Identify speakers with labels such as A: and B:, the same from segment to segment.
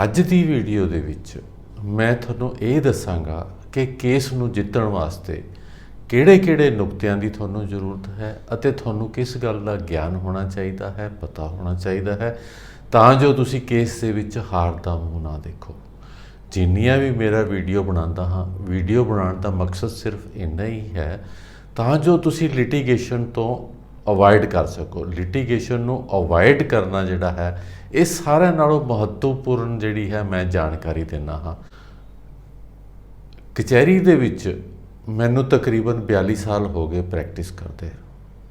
A: ਅੱਜ ਦੀ ਵੀਡੀਓ ਦੇ ਵਿੱਚ ਮੈਂ ਤੁਹਾਨੂੰ ਇਹ ਦੱਸਾਂਗਾ ਕਿ ਕੇਸ ਨੂੰ ਜਿੱਤਣ ਵਾਸਤੇ ਕਿਹੜੇ-ਕਿਹੜੇ ਨੁਕਤਿਆਂ ਦੀ ਤੁਹਾਨੂੰ ਜ਼ਰੂਰਤ ਹੈ ਅਤੇ ਤੁਹਾਨੂੰ ਕਿਸ ਗੱਲ ਦਾ ਗਿਆਨ ਹੋਣਾ ਚਾਹੀਦਾ ਹੈ, ਪਤਾ ਹੋਣਾ ਚਾਹੀਦਾ ਹੈ ਤਾਂ ਜੋ ਤੁਸੀਂ ਕੇਸ ਦੇ ਵਿੱਚ ਹਾਰ ਦਾ ਮੂੰਹ ਨਾ ਦੇਖੋ। ਜਿੰਨੀਆਂ ਵੀ ਮੇਰਾ ਵੀਡੀਓ ਬਣਾਉਂਦਾ ਹਾਂ, ਵੀਡੀਓ ਬਣਾਉਣ ਦਾ ਮਕਸਦ ਸਿਰਫ ਇੰਨਾ ਹੀ ਹੈ ਤਾਂ ਜੋ ਤੁਸੀਂ ਲਿਟੀਗੇਸ਼ਨ ਤੋਂ ਅਵੋਇਡ ਕਰ ਸਕੋ। ਲਿਟੀਗੇਸ਼ਨ ਨੂੰ ਅਵੋਇਡ ਕਰਨਾ ਜਿਹੜਾ ਹੈ ਇਹ ਸਾਰਿਆਂ ਨਾਲੋਂ ਮਹੱਤਵਪੂਰਨ ਜਿਹੜੀ ਹੈ ਮੈਂ ਜਾਣਕਾਰੀ ਦਿੰਦਾ ਹਾਂ। ਕਚਹਿਰੀ ਦੇ ਵਿੱਚ ਮੈਨੂੰ ਤਕਰੀਬਨ 42 ਸਾਲ ਹੋ ਗਏ ਪ੍ਰੈਕਟਿਸ ਕਰਦੇ।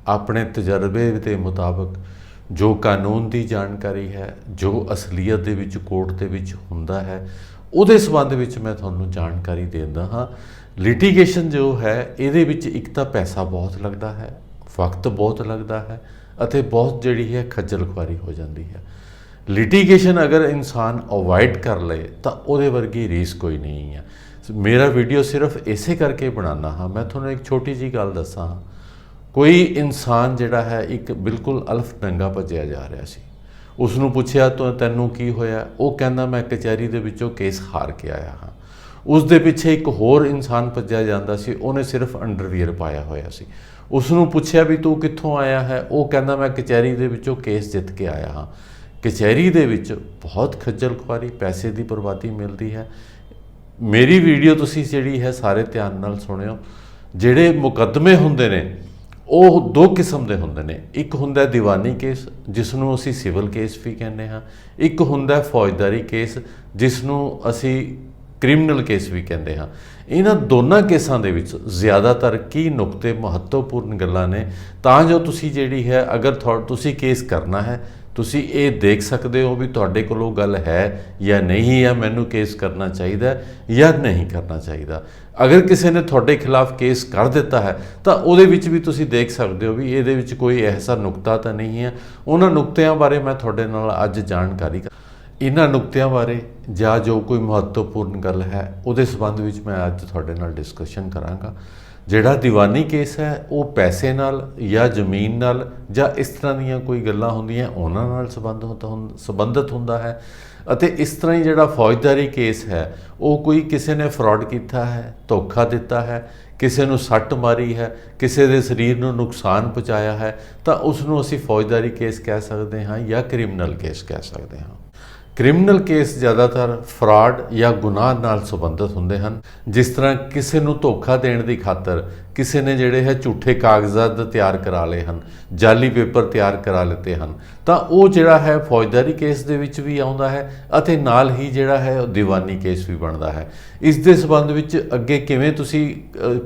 A: ਆਪਣੇ ਤਜਰਬੇ ਦੇ ਮੁਤਾਬਕ ਜੋ ਕਾਨੂੰਨ ਦੀ ਜਾਣਕਾਰੀ ਹੈ, ਜੋ ਅਸਲੀਅਤ ਦੇ ਵਿੱਚ ਕੋਰਟ ਦੇ ਵਿੱਚ ਹੁੰਦਾ ਹੈ, ਉਹਦੇ ਸੰਬੰਧ ਵਿੱਚ ਮੈਂ ਤੁਹਾਨੂੰ ਜਾਣਕਾਰੀ ਦਿੰਦਾ ਹਾਂ। ਲਿਟੀਗੇਸ਼ਨ ਜੋ ਹੈ ਇਹਦੇ ਵਿੱਚ ਇੱਕ ਤਾਂ ਪੈਸਾ ਬਹੁਤ ਲੱਗਦਾ ਹੈ, ਵਕਤ ਬਹੁਤ ਲੱਗਦਾ ਹੈ ਅਤੇ ਬਹੁਤ ਜਿਹੜੀ ਹੈ ਖੱਜਲ ਖੁਆਰੀ ਹੋ ਜਾਂਦੀ ਹੈ। ਲਿਟੀਗੇਸ਼ਨ ਅਗਰ ਇਨਸਾਨ ਅਵੋਇਡ ਕਰ ਲਏ ਤਾਂ ਉਹਦੇ ਵਰਗੀ ਰੀਸ ਕੋਈ ਨਹੀਂ ਹੈ। ਮੇਰਾ ਵੀਡੀਓ ਸਿਰਫ ਇਸੇ ਕਰਕੇ ਬਣਾਉਣਾ ਹਾਂ। ਮੈਂ ਤੁਹਾਨੂੰ ਇੱਕ ਛੋਟੀ ਜਿਹੀ ਗੱਲ ਦੱਸਾਂ। ਕੋਈ ਇਨਸਾਨ ਜਿਹੜਾ ਹੈ ਇੱਕ ਬਿਲਕੁਲ ਅਲਫ ਨੰਗਾ ਭੱਜਿਆ ਜਾ ਰਿਹਾ ਸੀ। ਉਸ ਨੂੰ ਪੁੱਛਿਆ ਤੈਨੂੰ ਕੀ ਹੋਇਆ? ਉਹ ਕਹਿੰਦਾ ਮੈਂ ਕਚਹਿਰੀ ਦੇ ਵਿੱਚੋਂ ਕੇਸ ਹਾਰ ਕੇ ਆਇਆ ਹਾਂ। ਉਸ ਦੇ ਪਿੱਛੇ ਇੱਕ ਹੋਰ ਇਨਸਾਨ ਭੱਜਿਆ ਜਾਂਦਾ ਸੀ, ਉਹਨੇ ਸਿਰਫ ਅੰਡਰਵੀਅਰ ਪਾਇਆ ਹੋਇਆ ਸੀ। ਉਸ ਨੂੰ ਪੁੱਛਿਆ ਵੀ ਤੂੰ ਕਿੱਥੋਂ ਆਇਆ ਹੈ? ਉਹ ਕਹਿੰਦਾ ਮੈਂ ਕਚਹਿਰੀ ਦੇ ਵਿੱਚੋਂ ਕੇਸ ਜਿੱਤ ਕੇ ਆਇਆ ਹਾਂ। ਕਚਹਿਰੀ ਦੇ ਵਿੱਚ ਬਹੁਤ ਖੱਜਲ ਖੁਆਰੀ, ਪੈਸੇ ਦੀ ਬਰਬਾਦੀ ਮਿਲਦੀ ਹੈ। ਮੇਰੀ ਵੀਡੀਓ ਤੁਸੀਂ ਜਿਹੜੀ ਹੈ ਸਾਰੇ ਧਿਆਨ ਨਾਲ ਸੁਣਿਓ। ਜਿਹੜੇ ਮੁਕੱਦਮੇ ਹੁੰਦੇ ਨੇ ਉਹ ਦੋ ਕਿਸਮ ਦੇ ਹੁੰਦੇ ਨੇ। ਇੱਕ ਹੁੰਦਾ ਦੀਵਾਨੀ ਕੇਸ ਜਿਸ ਨੂੰ ਅਸੀਂ ਸਿਵਲ ਕੇਸ ਵੀ ਕਹਿੰਦੇ ਹਾਂ, ਇੱਕ ਹੁੰਦਾ ਫੌਜਦਾਰੀ ਕੇਸ ਜਿਸ ਨੂੰ ਅਸੀਂ ਕ੍ਰਿਮੀਨਲ ਕੇਸ ਵੀ ਕਹਿੰਦੇ ਹਾਂ। ਇਹਨਾਂ ਦੋਨਾਂ ਕੇਸਾਂ ਦੇ ਵਿੱਚ ਜ਼ਿਆਦਾਤਰ ਕੀ ਨੁਕਤੇ ਮਹੱਤਵਪੂਰਨ ਗੱਲਾਂ ਨੇ ਤਾਂ ਜੋ ਤੁਸੀਂ ਜਿਹੜੀ ਹੈ ਅਗਰ ਤੁਸੀਂ ਕੇਸ ਕਰਨਾ ਹੈ ਤੁਸੀਂ ਇਹ ਦੇਖ ਸਕਦੇ ਹੋ ਵੀ ਤੁਹਾਡੇ ਕੋਲ ਉਹ ਗੱਲ ਹੈ ਜਾਂ ਨਹੀਂ ਹੈ, ਮੈਨੂੰ ਕੇਸ ਕਰਨਾ ਚਾਹੀਦਾ ਜਾਂ ਨਹੀਂ ਕਰਨਾ ਚਾਹੀਦਾ। ਅਗਰ ਕਿਸੇ ਨੇ ਤੁਹਾਡੇ ਖਿਲਾਫ ਕੇਸ ਕਰ ਦਿੱਤਾ ਹੈ ਤਾਂ ਉਹਦੇ ਵਿੱਚ ਵੀ ਤੁਸੀਂ ਦੇਖ ਸਕਦੇ ਹੋ ਵੀ ਇਹਦੇ ਵਿੱਚ ਕੋਈ ਐਸਾ ਨੁਕਤਾ ਤਾਂ ਨਹੀਂ ਹੈ। ਉਹਨਾਂ ਨੁਕਤਿਆਂ ਬਾਰੇ ਮੈਂ ਤੁਹਾਡੇ ਨਾਲ ਅੱਜ ਜਾਣਕਾਰੀ ਇਹਨਾਂ ਨੁਕਤਿਆਂ ਬਾਰੇ ਜਾਂ ਜੋ ਕੋਈ ਮਹੱਤਵਪੂਰਨ ਗੱਲ ਹੈ ਉਹਦੇ ਸੰਬੰਧ ਵਿੱਚ ਮੈਂ ਅੱਜ ਤੁਹਾਡੇ ਨਾਲ ਡਿਸਕਸ਼ਨ ਕਰਾਂਗਾ। ਜਿਹੜਾ ਦੀਵਾਨੀ ਕੇਸ ਹੈ ਉਹ ਪੈਸੇ ਨਾਲ ਜਾਂ ਜ਼ਮੀਨ ਨਾਲ ਜਾਂ ਇਸ ਤਰ੍ਹਾਂ ਦੀਆਂ ਕੋਈ ਗੱਲਾਂ ਹੁੰਦੀਆਂ ਉਹਨਾਂ ਨਾਲ ਸੰਬੰਧਿਤ ਹੁੰਦਾ ਹੈ। ਅਤੇ ਇਸ ਤਰ੍ਹਾਂ ਹੀ ਜਿਹੜਾ ਫੌਜਦਾਰੀ ਕੇਸ ਹੈ ਉਹ ਕੋਈ ਕਿਸੇ ਨੇ ਫਰਾਡ ਕੀਤਾ ਹੈ, ਧੋਖਾ ਦਿੱਤਾ ਹੈ, ਕਿਸੇ ਨੂੰ ਸੱਟ ਮਾਰੀ ਹੈ, ਕਿਸੇ ਦੇ ਸਰੀਰ ਨੂੰ ਨੁਕਸਾਨ ਪਹੁੰਚਾਇਆ ਹੈ ਤਾਂ ਉਸ ਨੂੰ ਅਸੀਂ ਫੌਜਦਾਰੀ ਕੇਸ ਕਹਿ ਸਕਦੇ ਹਾਂ ਜਾਂ ਕ੍ਰਿਮੀਨਲ ਕੇਸ ਕਹਿ ਸਕਦੇ ਹਾਂ। ਕ੍ਰਿਮੀਨਲ ਕੇਸ ਜ਼ਿਆਦਾਤਰ ਫਰਾਡ ਜਾਂ ਗੁਨਾਹ ਨਾਲ ਸੰਬੰਧਿਤ ਹੁੰਦੇ ਹਨ। ਜਿਸ ਤਰ੍ਹਾਂ ਕਿਸੇ ਨੂੰ ਧੋਖਾ ਦੇਣ ਦੀ ਖਾਤਰ ਕਿਸੇ ਨੇ ਜਿਹੜੇ ਹੈ ਝੂਠੇ ਕਾਗਜ਼ਾਤ ਤਿਆਰ ਕਰਾ ਲਏ ਹਨ, ਜਾਲੀ ਪੇਪਰ ਤਿਆਰ ਕਰਾ ਲਿੱਤੇ ਹਨ ਤਾਂ ਉਹ ਜਿਹੜਾ ਹੈ ਫੌਜਦਾਰੀ ਕੇਸ ਦੇ ਵਿੱਚ ਵੀ ਆਉਂਦਾ ਹੈ ਅਤੇ ਨਾਲ ਹੀ ਜਿਹੜਾ ਹੈ ਉਹ ਦੀਵਾਨੀ ਕੇਸ ਵੀ ਬਣਦਾ ਹੈ। ਇਸ ਦੇ ਸੰਬੰਧ ਵਿੱਚ ਅੱਗੇ ਕਿਵੇਂ ਤੁਸੀਂ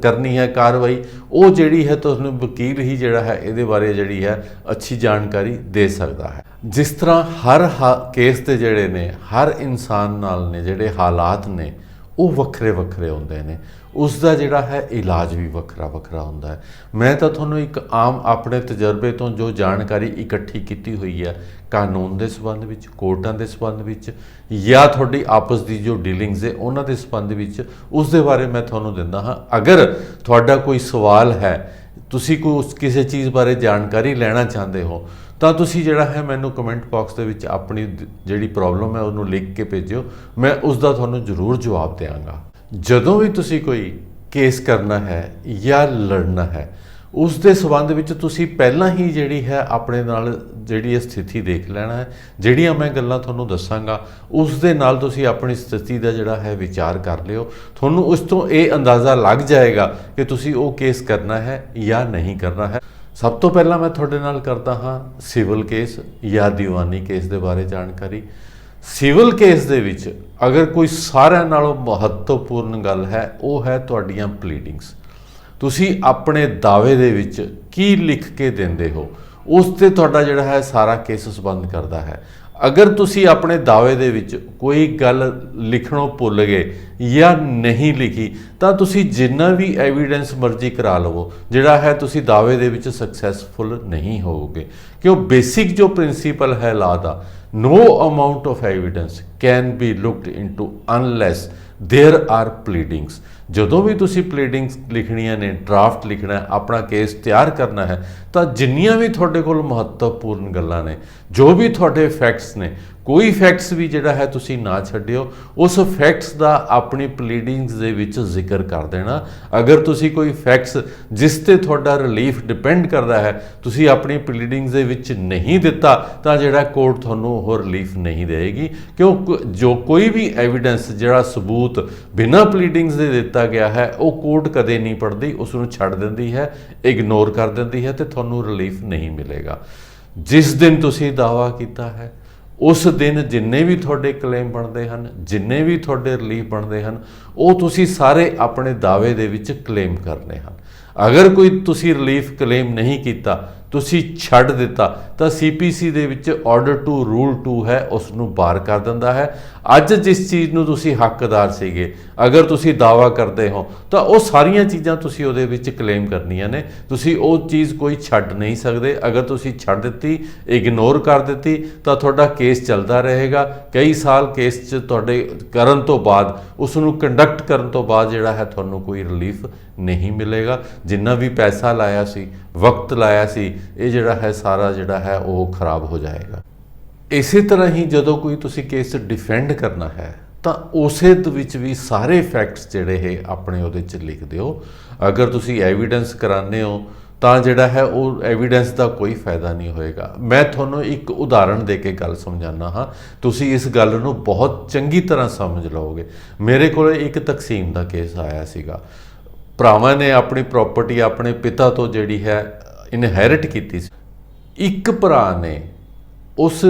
A: ਕਰਨੀ ਹੈ ਕਾਰਵਾਈ ਉਹ ਜਿਹੜੀ ਹੈ ਤੁਹਾਨੂੰ ਵਕੀਲ ਹੀ ਜਿਹੜਾ ਹੈ ਇਹਦੇ ਬਾਰੇ ਜਿਹੜੀ ਹੈ ਅੱਛੀ ਜਾਣਕਾਰੀ ਦੇ ਸਕਦਾ ਹੈ। ਜਿਸ ਤਰ੍ਹਾਂ ਹਰ ਕੇਸ ਦੇ ਜਿਹੜੇ ਨੇ ਹਰ ਇਨਸਾਨ ਨਾਲ ਨੇ ਜਿਹੜੇ ਹਾਲਾਤ ਨੇ ਉਹ ਵੱਖਰੇ ਵੱਖਰੇ ਹੁੰਦੇ ਨੇ, ਉਸ ਦਾ ਜਿਹੜਾ ਹੈ ਇਲਾਜ ਵੀ ਵੱਖਰਾ ਵੱਖਰਾ ਹੁੰਦਾ ਹੈ। ਮੈਂ ਤਾਂ ਤੁਹਾਨੂੰ ਇੱਕ ਆਮ ਆਪਣੇ ਤਜਰਬੇ ਤੋਂ ਜੋ ਜਾਣਕਾਰੀ ਇਕੱਠੀ ਕੀਤੀ ਹੋਈ ਹੈ ਕਾਨੂੰਨ ਦੇ ਸੰਬੰਧ ਵਿੱਚ, ਕੋਰਟਾਂ ਦੇ ਸੰਬੰਧ ਵਿੱਚ ਜਾਂ ਤੁਹਾਡੀ ਆਪਸ ਦੀ ਜੋ ਡੀਲਿੰਗਸ ਹੈ ਉਹਨਾਂ ਦੇ ਸੰਬੰਧ ਵਿੱਚ ਉਸ ਦੇ ਬਾਰੇ ਮੈਂ ਤੁਹਾਨੂੰ ਦਿੰਦਾ ਹਾਂ। ਅਗਰ ਤੁਹਾਡਾ ਕੋਈ ਸਵਾਲ ਹੈ, ਤੁਸੀਂ ਕਿਸੇ ਚੀਜ਼ ਬਾਰੇ ਜਾਣਕਾਰੀ ਲੈਣਾ ਚਾਹੁੰਦੇ ਹੋ ਤਾਂ ਤੁਸੀਂ ਜਿਹੜਾ ਹੈ ਮੈਨੂੰ ਕਮੈਂਟ ਬਾਕਸ ਦੇ ਵਿੱਚ ਆਪਣੀ ਜਿਹੜੀ ਪ੍ਰੋਬਲਮ ਹੈ ਉਹਨੂੰ ਲਿਖ ਕੇ ਭੇਜਿਓ, ਮੈਂ ਉਸ ਦਾ ਤੁਹਾਨੂੰ ਜ਼ਰੂਰ ਜਵਾਬ ਦਿਆਂਗਾ। ਜਦੋਂ ਵੀ ਤੁਸੀਂ ਕੋਈ ਕੇਸ ਕਰਨਾ ਹੈ ਜਾਂ ਲੜਨਾ ਹੈ ਉਸ ਦੇ ਸੰਬੰਧ ਵਿੱਚ ਤੁਸੀਂ ਪਹਿਲਾਂ ਹੀ ਜਿਹੜੀ ਹੈ ਆਪਣੇ ਨਾਲ ਜਿਹੜੀ ਸਥਿਤੀ ਦੇਖ ਲੈਣਾ ਹੈ। ਜਿਹੜੀਆਂ ਮੈਂ ਗੱਲਾਂ ਤੁਹਾਨੂੰ ਦੱਸਾਂਗਾ ਉਸ ਦੇ ਨਾਲ ਤੁਸੀਂ ਆਪਣੀ ਸਥਿਤੀ ਦਾ ਜਿਹੜਾ ਹੈ ਵਿਚਾਰ ਕਰ ਲਿਓ। ਤੁਹਾਨੂੰ ਉਸ ਤੋਂ ਇਹ ਅੰਦਾਜ਼ਾ ਲੱਗ ਜਾਏਗਾ ਕਿ ਤੁਸੀਂ ਉਹ ਕੇਸ ਕਰਨਾ ਹੈ ਜਾਂ ਨਹੀਂ ਕਰਨਾ ਹੈ। ਸਭ ਤੋਂ ਪਹਿਲਾਂ ਮੈਂ ਤੁਹਾਡੇ ਨਾਲ ਕਰਦਾ ਹਾਂ ਸਿਵਲ ਕੇਸ ਜਾਂ ਦੀਵਾਨੀ ਕੇਸ ਦੇ ਬਾਰੇ ਜਾਣਕਾਰੀ। ਸਿਵਲ ਕੇਸ ਦੇ ਵਿੱਚ ਅਗਰ ਕੋਈ ਸਾਰਿਆਂ ਨਾਲੋਂ ਮਹੱਤਵਪੂਰਨ ਗੱਲ ਹੈ ਉਹ ਹੈ ਤੁਹਾਡੀਆਂ ਪਲੀਡਿੰਗਸ। ਤੁਸੀਂ ਆਪਣੇ ਦਾਅਵੇ ਦੇ ਵਿੱਚ ਕੀ ਲਿਖ ਕੇ ਦਿੰਦੇ ਹੋ ਉਸ 'ਤੇ ਤੁਹਾਡਾ ਜਿਹੜਾ ਹੈ ਸਾਰਾ ਕੇਸ ਸੰਬੰਧ ਕਰਦਾ ਹੈ। ਅਗਰ ਤੁਸੀਂ ਆਪਣੇ ਦਾਅਵੇ ਦੇ ਵਿੱਚ ਕੋਈ ਗੱਲ ਲਿਖਣੋਂ ਭੁੱਲ ਗਏ ਜਾਂ ਨਹੀਂ ਲਿਖੀ ਤਾਂ ਤੁਸੀਂ ਜਿੰਨਾ ਵੀ ਐਵੀਡੈਂਸ ਮਰਜ਼ੀ ਕਰਾ ਲਵੋ ਜਿਹੜਾ ਹੈ ਤੁਸੀਂ ਦਾਅਵੇ ਦੇ ਵਿੱਚ ਸਕਸੈਸਫੁਲ ਨਹੀਂ ਹੋਵੋਗੇ। ਕਿਉਂ ਬੇਸਿਕ ਜੋ ਪ੍ਰਿੰਸੀਪਲ ਹੈ ਲਾ ਦਾ, no amount of evidence can be looked into unless there are pleadings। ਜਦੋਂ ਵੀ ਤੁਸੀਂ ਪਲੀਡਿੰਗਸ ਲਿਖਣੀਆਂ ਨੇ, ਡਰਾਫਟ ਲਿਖਣਾ ਹੈ, ਆਪਣਾ ਕੇਸ ਤਿਆਰ ਕਰਨਾ ਹੈ ਤਾਂ ਜਿੰਨੀਆਂ ਵੀ ਤੁਹਾਡੇ ਕੋਲ ਮਹੱਤਵਪੂਰਨ ਗੱਲਾਂ ਨੇ, ਜੋ ਵੀ ਤੁਹਾਡੇ ਫੈਕਟਸ ਨੇ, कोई फैक्ट्स भी जिहड़ा है तुसी ना छड्डियो, उस फैक्ट्स का अपनी प्लीडिंग्स दे विच जिक्र कर देना। अगर तुसी कोई फैक्ट्स जिस ते तुहाडा रिलीफ डिपेंड करता है तुसी अपनी प्लीडिंग्स दे विच नहीं दिता तां जिहड़ा कोर्ट तुहानूं ओह रिलीफ नहीं देगी, क्यों जो कोई भी एविडेंस जिहड़ा सबूत बिना प्लीडिंग्स दे दिता गया है वो कोर्ट कदे नहीं पढ़ती, उसनूं छड्ड दिंदी है, इग्नोर कर दिंदी है ते तुहानूं रिलीफ नहीं मिलेगा। जिस दिन तुसी दावा कीता है उस दिन जिन्ने भी तुहाडे क्लेम बनते हैं, जिन्ने भी तुहाडे रिलीफ बनते हैं, वो तुसी सारे अपने दावे दे विच क्लेम करने हैं। अगर कोई तुसी रिलीफ क्लेम नहीं किया, तुसी छड्ड दिता, तो CPC दे विच ऑर्डर टू रूल 2 है, उसनूं बार कर दिंदा है। अज जिस चीज़ नूं तुसी हकदार सीगे, अगर तुसी दावा करते हो तो वो सारियां चीज़ां तुसी उहदे विच क्लेम करनियां ने, तुसी वो चीज़ कोई छड्ड नहीं सकदे। अगर तुसी छड्ड दित्ती, इग्नोर कर दित्ती, तो तुहाडा केस चलदा रहेगा। कई साल केस च तुहाडे करन तो बाद, उसनूं कंडक्ट करन तो बाद जिहड़ा है तुहानूं कोई रिलीफ नहीं मिलेगा। जिन्ना भी पैसा लाया सी, वक्त लाया सी, ये जिहड़ा है सारा जिहड़ा है वो खराब हो जाएगा। इसी तरह ही जदों कोई तुसी केस डिफेंड करना है तो उसे विच भी सारे फैक्ट्स जिहड़े है अपने उहदे च लिख दिओ। अगर तुसी एविडेंस कराने हो तो जिहड़ा है वो एविडेंस का कोई फायदा नहीं होएगा। मैं तुहानूं एक उदाहरण दे के गल समझाना हाँ, तुसी इस गल नूं बहुत चंगी तरह समझ लओगे। मेरे को एक तकसीम का केस आया सीगा। भरावां ने अपनी प्रॉपर्टी अपने पिता तो जिहड़ी है इनहैरिट कीती सी। एक भरा ने उस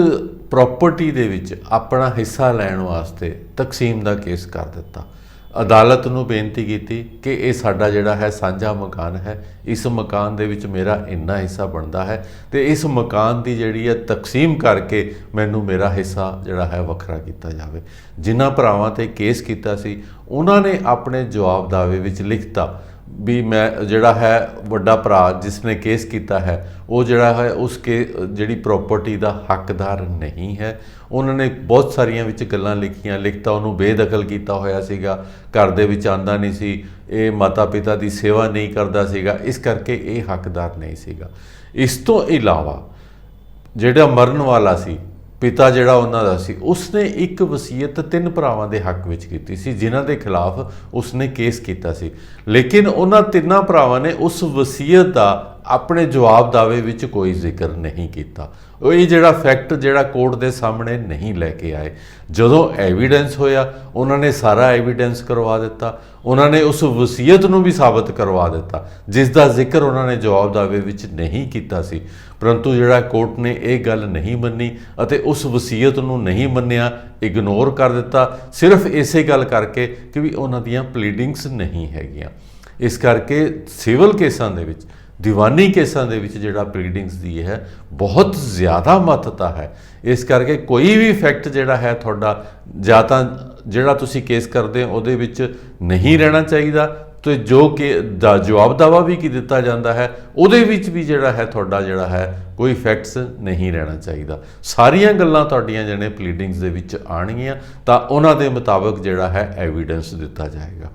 A: प्रॉपर्टी दे विच अपना हिस्सा लैण वास्ते तकसीम का केस कर दिता। अदालत नूं बेनती की कि ये साडा जिहड़ा है साझा मकान है, इस मकान दे विच मेरा इन्ना हिस्सा बनता है, तो इस मकान की जिहड़ी है तकसीम करके मैनू मेरा हिस्सा जिहड़ा है वखरा किया जाए। जिन्हां भरावां ते केस कीता सी उन्हां ने अपने जवाब दावे विच लिखता भी मैं जिहड़ा है वड्डा भरा जिसने केस किया है वो जिहड़ा है उसके जिहड़ी प्रॉपर्टी का हकदार नहीं है। उन्होंने बहुत सारियां विच गल्लां लिखियां, लिखता उन्होंने बेदखल किया होया सीगा, घर दे विच आंदा नहीं सी, ये माता पिता की सेवा नहीं करता सीगा, इस करके ये हकदार नहीं सीगा। इस तो इलावा जिहड़ा मरन वाला सी पिता जिहड़ा उन्हां दा सी, उसने एक वसीयत 3 भरावां दे हक विच कीती सी जिन्हां दे खिलाफ उसने केस कीता सी। लेकिन उन्हां 3 भरावां ने उस वसीयत दा अपने जवाब दावे विच कोई जिक्र नहीं किया। ये जिहड़ा फैक्ट जिहड़ा कोर्ट के सामने नहीं लैके आए। जदों एविडेंस होया उन्होंने सारा एविडेंस करवा दिता, उन्होंने उस वसीयत नूं भी साबित करवा दिता जिसका जिक्र उन्होंने जवाब दावे विच नहीं किया सी। परंतु जिहड़ा कोर्ट ने यह गल नहीं मन्नी अते उस वसीयत नूं नहीं मन्निया, इग्नोर कर दिता, सिर्फ इसे गल करके कि भी उन्हां दीयां प्लीडिंग्स नहीं हैगियां। इस करके सिविल केसां दे विच, दीवानी केसां दे विच जिहड़ा प्लीडिंग्स दी है बहुत ज़्यादा महत्ता है। इस करके कोई भी फैक्ट जिहड़ा है तुहाडा जां तां जिहड़ा तुसीं केस करदे हो उहदे विच नहीं रहना चाहिए, तो जो कि जवाब दावा भी की दिता जाता है उहदे विच भी जिहड़ा है तुहाडा जिहड़ा है कोई फैक्ट्स नहीं रहना चाहिए। सारियां गल्लां तुहाडीआं जिहड़े प्लीडिंग्स दे विच आणगीआं तां उहनां दे मुताबिक जिहड़ा है एविडेंस दिता जाएगा।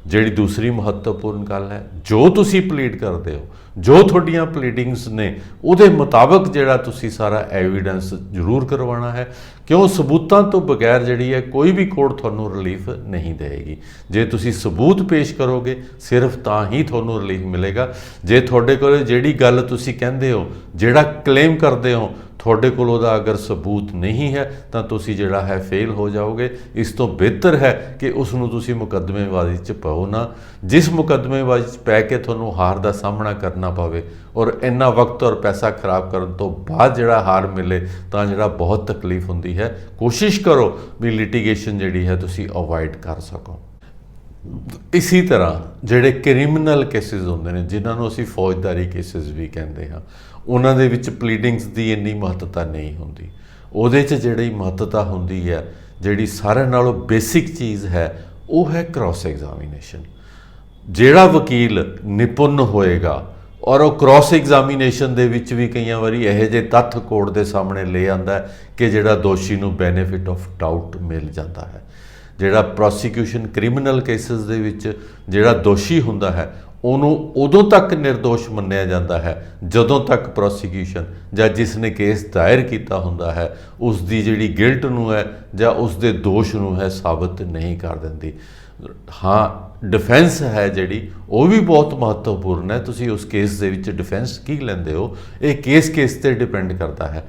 A: जिहड़ी दूसरी महत्वपूर्ण गल है, जो तुसी प्लीड करते हो, जो तुहाडीआं प्लीडिंग्स ने उहदे मुताबिक जिहड़ा तुसी सारा एविडेंस जरूर करवाना है, क्यों सबूतां तो बगैर जिहड़ी है कोई भी कोर्ट तुहानूं रिलीफ नहीं देगी। जे तुसी सबूत पेश करोगे सिर्फ तां ही तुहानूं रिलीफ मिलेगा। जे तुहाडे कोल जिहड़ी गल तुसी कहंदे हो, जिहड़ा क्लेम करते हो, तुहाडे कोल उहदा अगर सबूत नहीं है तो तुसी जिहड़ा है फेल हो जाओगे। इस तो बेहतर है कि उसनूं तुसी मुकदमेबाजी च पाओ ना, जिस मुकदमेबाजी च पै के तुहानूं हार का सामना करना पवे और इन्ना वक्त और पैसा खराब करन तो बाद जिहड़ा हार मिले तो जिहड़ा बहुत तकलीफ हुंदी है। कोशिश करो भी लिटिगेशन जिहड़ी है तुसी अवॉइड कर सको। इसी तरह जिहड़े क्रिमिनल केसिस होंदे ने जिन्हां नूं असीं फौजदारी केसिस भी कहंदे हां, उन्हां दे विच प्लीडिंग्स की इन्नी महत्ता नहीं होंदी। उहदे च जिहड़ी महत्ता होंदी है, जिहड़ी सारिਆਂ नालों बेसिक चीज़ है, वो है क्रॉस एग्जामिनेशन। जिहड़ा वकील निपुण होएगा और वो क्रॉस एग्जामिनेशन दे विच भी कई वारी इहो ਜਿਹੇ तत्थ कोर्ट के सामने ले आंदा है कि जिहड़ा दोषी नूं बेनीफिट ऑफ डाउट मिल जाता है। जिहड़ा प्रोसीक्यूशन क्रिमिनल केसिस दे विच जिहड़ा दोषी हुंदा है ਉਹਨੂੰ ਉਦੋਂ ਤੱਕ ਨਿਰਦੋਸ਼ ਮੰਨਿਆ ਜਾਂਦਾ ਹੈ ਜਦੋਂ ਤੱਕ ਪ੍ਰੋਸੀਕਿਊਸ਼ਨ ਜਾਂ ਜਿਸ ਨੇ ਕੇਸ ਦਾਇਰ ਕੀਤਾ ਹੁੰਦਾ ਹੈ ਉਸ ਦੀ ਜਿਹੜੀ ਗਿਲਟ ਨੂੰ ਹੈ ਜਾਂ ਉਸ ਦੇ ਦੋਸ਼ ਨੂੰ ਹੈ ਸਾਬਤ ਨਹੀਂ ਕਰ ਦਿੰਦੀ। ਹਾਂ, ਡਿਫੈਂਸ ਹੈ ਜਿਹੜੀ ਉਹ ਵੀ ਬਹੁਤ ਮਹੱਤਵਪੂਰਨ ਹੈ। ਤੁਸੀਂ ਉਸ ਕੇਸ ਦੇ ਵਿੱਚ ਡਿਫੈਂਸ ਕੀ ਲੈਂਦੇ ਹੋ, ਇਹ ਕੇਸ ਤੇ ਡਿਪੈਂਡ ਕਰਦਾ ਹੈ।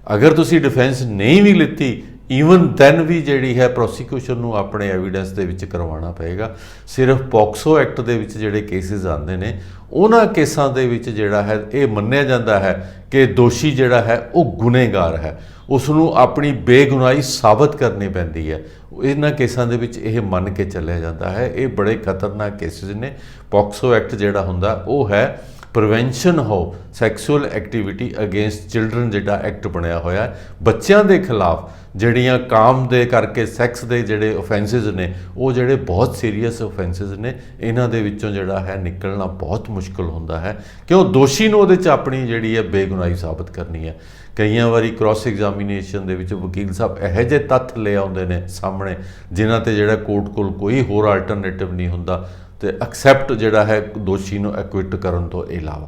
A: ਅਗਰ ਤੁਸੀਂ ਡਿਫੈਂਸ ਨਹੀਂ ਵੀ ਲਿੱਤੀ, ਈਵਨ ਦੈਨ ਵੀ ਜਿਹੜੀ ਹੈ ਪ੍ਰੋਸੀਕਿਊਸ਼ਨ ਨੂੰ ਆਪਣੇ ਐਵੀਡੈਂਸ ਦੇ ਵਿੱਚ ਕਰਵਾਉਣਾ ਪਏਗਾ। ਸਿਰਫ ਪੋਕਸੋ ਐਕਟ ਦੇ ਵਿੱਚ ਜਿਹੜੇ ਕੇਸਿਸ ਆਉਂਦੇ ਨੇ ਉਹਨਾਂ ਕੇਸਾਂ ਦੇ ਵਿੱਚ ਜਿਹੜਾ ਹੈ ਇਹ ਮੰਨਿਆ ਜਾਂਦਾ ਹੈ ਕਿ ਦੋਸ਼ੀ ਜਿਹੜਾ ਹੈ ਉਹ ਗੁਨੇਗਾਰ ਹੈ, ਉਸ ਨੂੰ ਆਪਣੀ ਬੇਗੁਨਾਹੀ ਸਾਬਤ ਕਰਨੀ ਪੈਂਦੀ ਹੈ। ਇਹਨਾਂ ਕੇਸਾਂ ਦੇ ਵਿੱਚ ਇਹ ਮੰਨ ਕੇ ਚੱਲਿਆ ਜਾਂਦਾ ਹੈ। ਇਹ ਬੜੇ ਖਤਰਨਾਕ ਕੇਸਿਸ ਨੇ। ਪੋਕਸੋ ਐਕਟ ਜਿਹੜਾ ਹੁੰਦਾ ਉਹ ਹੈ prevention of sexual activity against children, ਜਿਹੜਾ ਐਕਟ ਬਣਿਆ ਹੋਇਆ ਹੈ ਬੱਚਿਆਂ ਦੇ ਖਿਲਾਫ ਜਿਹੜੀਆਂ ਕਾਮ ਦੇ ਕਰਕੇ ਸੈਕਸ ਦੇ ਜਿਹੜੇ ਓਫੈਂਸਿਸ ਨੇ ਉਹ ਜਿਹੜੇ ਬਹੁਤ ਸੀਰੀਅਸ ਓਫੈਂਸਿਸ ਨੇ। ਇਹਨਾਂ ਦੇ ਵਿੱਚੋਂ ਜਿਹੜਾ ਹੈ ਨਿਕਲਣਾ ਬਹੁਤ ਮੁਸ਼ਕਿਲ ਹੁੰਦਾ ਹੈ ਕਿਉਂ ਦੋਸ਼ੀ ਨੂੰ ਉਹਦੇ 'ਚ ਆਪਣੀ ਜਿਹੜੀ ਹੈ ਬੇਗੁਨਾਹੀ ਸਾਬਤ ਕਰਨੀ ਹੈ। ਕਈਆਂ ਵਾਰੀ ਕ੍ਰੋਸ ਐਗਜ਼ਾਮੀਨੇਸ਼ਨ ਦੇ ਵਿੱਚ ਵਕੀਲ ਸਾਹਿਬ ਇਹੋ ਜਿਹੇ ਤੱਥ ਲੈ ਆਉਂਦੇ ਨੇ ਸਾਹਮਣੇ ਜਿਨ੍ਹਾਂ 'ਤੇ ਜਿਹੜਾ ਕੋਰਟ ਕੋਲ ਕੋਈ ਹੋਰ ਆਲਟਰਨੇਟਿਵ ਨਹੀਂ ਹੁੰਦਾ, ਅਤੇ ਐਕਸੈਪਟ ਜਿਹੜਾ ਹੈ ਦੋਸ਼ੀ ਨੂੰ ਐਕਵਿਟ ਕਰਨ ਤੋਂ ਇਲਾਵਾ।